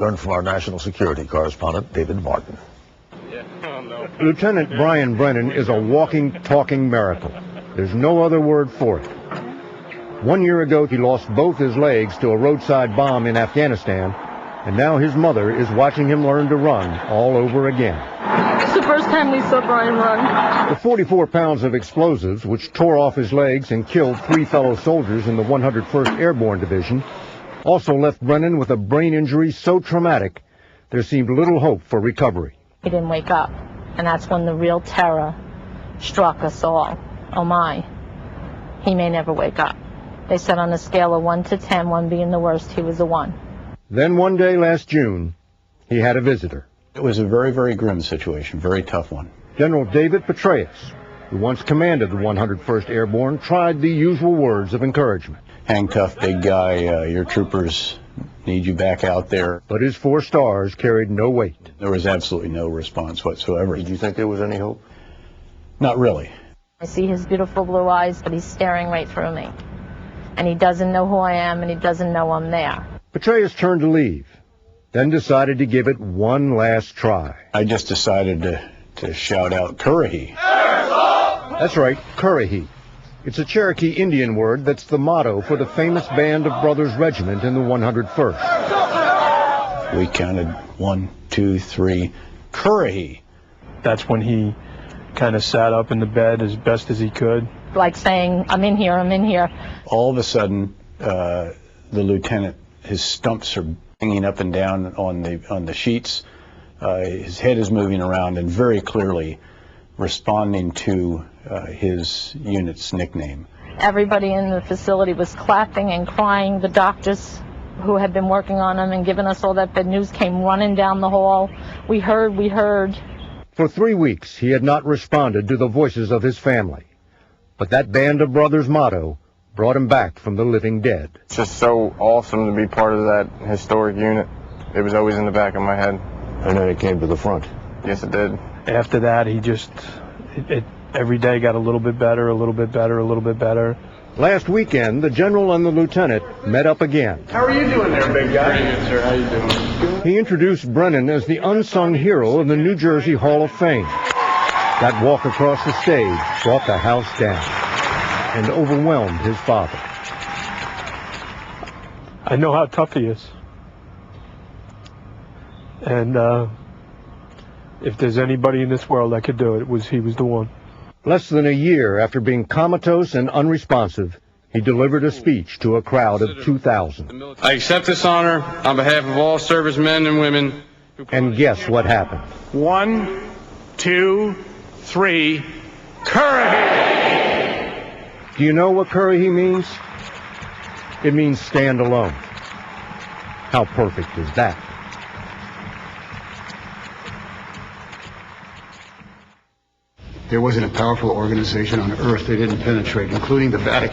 Learn from our national security correspondent, David Martin. Lieutenant Brian Brennan is a walking, talking miracle. There's no other word for it. 1 year ago, he lost both his legs to a roadside bomb in Afghanistan, and now his mother is watching him learn to run all over again. It's the first time we saw Brian run. The 44 pounds of explosives, which tore off his legs and killed 3 fellow soldiers in the 101st Airborne Division, also left Brennan with a brain injury so traumatic, there seemed little hope for recovery. He didn't wake up, and that's when the real terror struck us all. Oh my, he may never wake up. They said on a scale of 1 to 10, 1 being the worst, he was a 1. Then one day last June, he had a visitor. It was a very, very grim situation, very tough one. General David Petraeus, who once commanded the 101st Airborne, tried the usual words of encouragement. Hang tough, big guy. Your troopers need you back out there. But his 4 stars carried no weight. There was absolutely no response whatsoever. Did you think there was any hope? Not really. I see his beautiful blue eyes, but he's staring right through me. And he doesn't know who I am, and he doesn't know I'm there. Petraeus turned to leave, then decided to give it one last try. I just decided to shout out, "Curahee." That's right, Curahee. It's a Cherokee Indian word that's the motto for the famous Band of Brothers Regiment in the 101st. We counted 1, 2, 3, Curahee. That's when he kind of sat up in the bed as best as he could. Like saying, I'm in here, I'm in here. All of a sudden, the lieutenant, his stumps are hanging up and down on the sheets. His head is moving around and very clearly responding to his unit's nickname. Everybody in the facility was clapping and crying. The doctors who had been working on him and giving us all that bad news came running down the hall. We heard. For 3 weeks, he had not responded to the voices of his family. But that Band of Brothers motto brought him back from the living dead. It's just so awesome to be part of that historic unit. It was always in the back of my head. And then it came to the front. Yes, it did. After that, he just, every day got a little bit better, a little bit better, a little bit better. Last weekend, the general and the lieutenant met up again. How are you doing there, big guy? Very good, sir. How you doing? He introduced Brennan as the unsung hero of the New Jersey Hall of Fame. That walk across the stage brought the house down and overwhelmed his father. I know how tough he is. And if there's anybody in this world that could do it, he was the one. Less than a year after being comatose and unresponsive, he delivered a speech to a crowd of 2,000. I accept this honor on behalf of all servicemen and women. And guess what happened? 1, 2, 3, Curahee! Do you know what Curahee means? It means stand alone. How perfect is that? There wasn't a powerful organization on earth they didn't penetrate, including the Vatican.